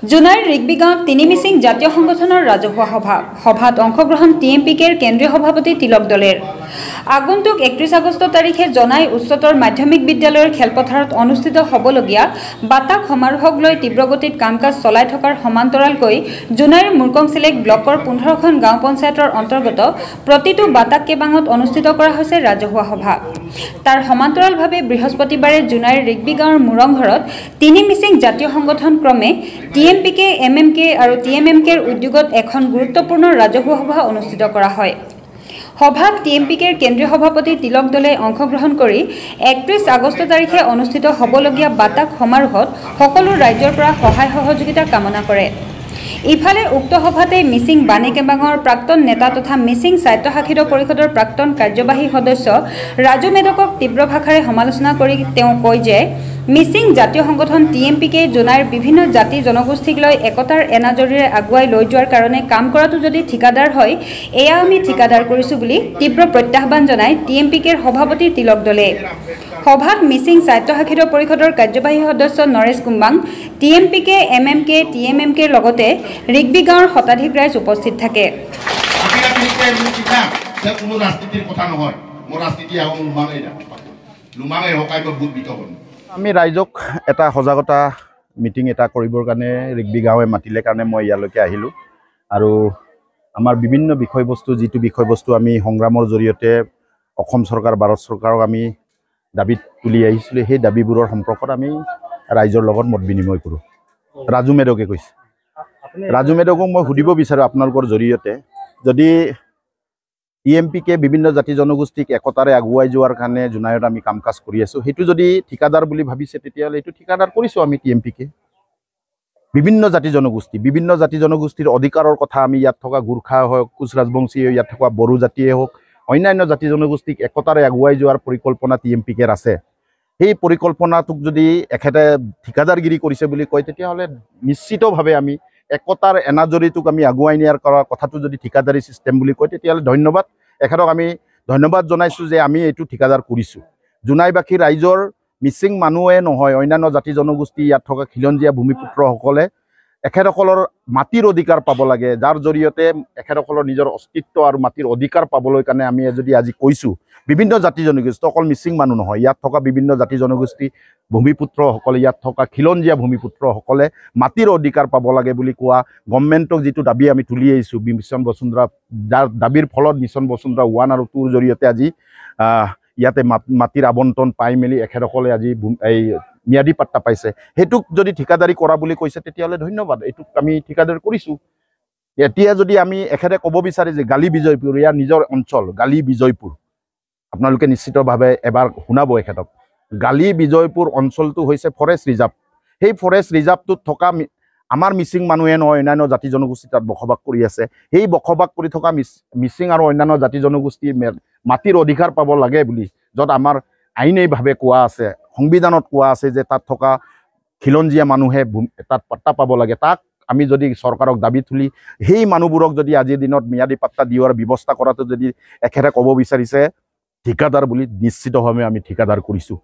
জোনাইৰ ৰিগবিগাঁৱত তিনি মিচিং জাতীয় সংগঠনৰ ৰাজহুৱা সভাত অংশগ্ৰহণ TMPKৰ কেন্দ্ৰীয় সভাপতি তিলক দলেৰ। আগন্তুক 31 আগষ্ট তাৰিখে জনাই উচ্চতৰ মাধ্যমিক বিদ্যালয়ৰ খেলপথাৰত অনুষ্ঠিত হ'বলগীয়া বাতাক সমাৰোহক লৈ তীব্ৰগতিত কাম-কাজ চলাই থকাৰ সমান্তৰালকৈ জোনাইৰ মুৰকংচিলেক ব্লকৰ 15খন গাঁও পঞ্চায়তৰ অন্তৰ্গত প্ৰতিটো বাতাক কেবাঙত অনুষ্ঠিত কৰা হৈছে ৰাজহুৱা সভা। তাৰ সমান্তৰালভাৱে বৃহস্পতিবাৰে জোনাইৰ ৰিগবিগাঁৱৰ মুৰংঘৰত তিনি মিচিং জাতীয় সংগঠন ক্ৰমে TMPK, MMK আৰু TMMKৰ উদ্যোগত এখন গুৰুত্বপূৰ্ণ ৰাজহুৱা সভা অনুষ্ঠিত কৰা হয়। সভাত TMPKৰ কেন্দ্ৰীয় সভাপতি তিলক দলে অংশগ্ৰহণ কৰি 31 আগষ্ট তাৰিখে অনুষ্ঠিত হ'বলগীয়া বাতাক সমাৰোহত সকলো ৰাজ্যৰ পৰা সহায় সহযোগিতা কামনা কৰে। ইফালে উক্ত সভাতে মিচিং বাণীকেবাঙৰ প্ৰাক্তন নেতা তথা মিচিং স্বায়ত্তশাসিত পৰিষদৰ প্ৰাক্তন কাৰ্যবাহী সদস্য ৰাজু মেদকক তীব্ৰ ভাষাৰে সমালোচনা কৰি তেওঁ কয় যে মিচিং জাতীয় সংগঠন TMPK জোনাইৰ বিভিন্ন জাতি জনগোষ্ঠীক লৈ একতাৰ এনাজৰীৰে আগুৱাই লৈ যোৱাৰ কাৰণে কাম কৰাটো যদি ঠিকাদাৰ হয় এয়া আমি ঠিকাদাৰ কৰিছোঁ বুলি তীব্ৰ প্ৰত্যাহ্বান জনাই TMPKৰ সভাপতি তিলক দলে। সভাত মিচিং স্বায়ত্তশাসিত পৰিষদৰ কাৰ্যবাহী সদস্য নৰেশ কুম্বাং, TMPK, MMK, TMMKৰ লগতে ৰিগবিগাঁৱৰ শতাধিক ৰাইজ উপস্থিত থাকে। আমি ৰাইজক এটা সজাগতা মিটিং এটা কৰিবৰ কাৰণে ৰিগবিগাঁৱে মাতিলে কাৰণে মই ইয়ালৈকে আহিলোঁ আৰু আমাৰ বিভিন্ন বিষয়বস্তু যিটো বিষয়বস্তু আমি সংগ্ৰামৰ জৰিয়তে অসম চৰকাৰ ভাৰত চৰকাৰক আমি দাবীত তুলি আহিছিলোঁ সেই দাবীবোৰৰ সম্পৰ্কত আমি ৰাইজৰ লগত মত বিনিময় কৰোঁ। ৰাজু মেদকে কৈছে। ৰাজু মেদকক মই সুধিব বিচাৰোঁ আপোনালোকৰ জৰিয়তে যদি TMPK বিভিন্ন জাতি জনগোষ্ঠীক একতাৰে আগুৱাই যোৱাৰ কাৰণে জোনাইত আমি কাম কাজ কৰি আছোঁ সেইটো যদি ঠিকাদাৰ বুলি ভাবিছে তেতিয়াহ'লে এইটো ঠিকাদাৰ কৰিছোঁ আমি TMPK। বিভিন্ন জাতি জনগোষ্ঠীৰ অধিকাৰৰ কথা আমি ইয়াত থকা গোৰ্খা হওক, কোচ ৰাজবংশী ইয়াত থকা বড়ো জাতিয়ে হওক, অন্যান্য জাতি জনগোষ্ঠীক একতাৰে আগুৱাই যোৱাৰ পৰিকল্পনা TMPKৰ আছে। সেই পৰিকল্পনাটোক যদি এখেতে ঠিকাদাৰগিৰি কৰিছে বুলি কয় তেতিয়াহ'লে নিশ্চিতভাৱে আমি একতাৰ এনাজৰীটোক আমি আগুৱাই নিয়াৰ কথাটো যদি ঠিকাদাৰী চিষ্টেম বুলি কয় তেতিয়াহ'লে ধন্যবাদ। এখেতক আমি ধন্যবাদ জনাইছোঁ যে আমি এইটো ঠিকাদাৰ কৰিছোঁ। জোনাইবাসী ৰাইজৰ মিচিং মানুহে নহয় অন্যান্য জাতি জনগোষ্ঠী ইয়াত থকা খিলঞ্জীয়া ভূমিপুত্ৰসকলে এখেতসকলৰ মাটিৰ অধিকাৰ পাব লাগে, যাৰ জৰিয়তে এখেতসকলৰ নিজৰ অস্তিত্ব আৰু মাটিৰ অধিকাৰ পাবলৈ কাৰণে আমি যদি আজি কৈছোঁ বিভিন্ন জাতি জনগোষ্ঠী অকল মিচিং মানুহ নহয় ইয়াত থকা বিভিন্ন জাতি জনগোষ্ঠী ভূমিপুত্ৰসকলে ইয়াত থকা খিলঞ্জীয়া ভূমিপুত্ৰসকলে মাটিৰ অধিকাৰ পাব লাগে বুলি কোৱা গভৰ্ণমেণ্টক যিটো দাবী আমি তুলি আহিছোঁ মিছন বসুন্ধৰা, যাৰ দাবীৰ ফলত মিছন বসুন্ধৰা 1 আৰু 2ৰ জৰিয়তে আজি ইয়াতে মাটিৰ আবণ্টন পাই মেলি এখেতসকলে আজি এই ম্যাদী পাট্টা পাইছে। সেইটোক যদি ঠিকাদাৰী কৰা বুলি কৈছে তেতিয়াহ'লে ধন্যবাদ, এইটোক আমি ঠিকাদাৰ কৰিছোঁ। এতিয়া যদি আমি এখেতে ক'ব বিচাৰে যে গালি বিজয়পুৰ ইয়াৰ নিজৰ অঞ্চল গালি বিজয়পুৰ, আপোনালোকে নিশ্চিতভাৱে এবাৰ শুনাব এখেতক। গালি বিজয়পুৰ অঞ্চলটো হৈছে ফৰেষ্ট ৰিজাৰ্ভ। সেই ফৰেষ্ট ৰিজাৰ্ভটোত থকা আমাৰ মিচিং মানুহে নহয় অন্যান্য জাতি জনগোষ্ঠী তাত বসবাস কৰি আছে। সেই বসবাস কৰি থকা মিচিং আৰু অন্যান্য জাতি জনগোষ্ঠী মাটিৰ অধিকাৰ পাব লাগে বুলি য'ত আমাৰ আইনীভাৱে কোৱা আছে, সংবিধানত কোৱা আছে যে তাত থকা খিলঞ্জীয়া মানুহে তাত পাট্টা পাব লাগে, তাক আমি যদি চৰকাৰক দাবী তুলি সেই মানুহবোৰক যদি আজিৰ দিনত ম্যাদী পাট্টা দিয়াৰ ব্যৱস্থা কৰাটো যদি এখেতে ক'ব বিচাৰিছে ঠিকাদাৰ বুলি নিশ্চিতভাৱে আমি ঠিকাদাৰ কৰিছোঁ।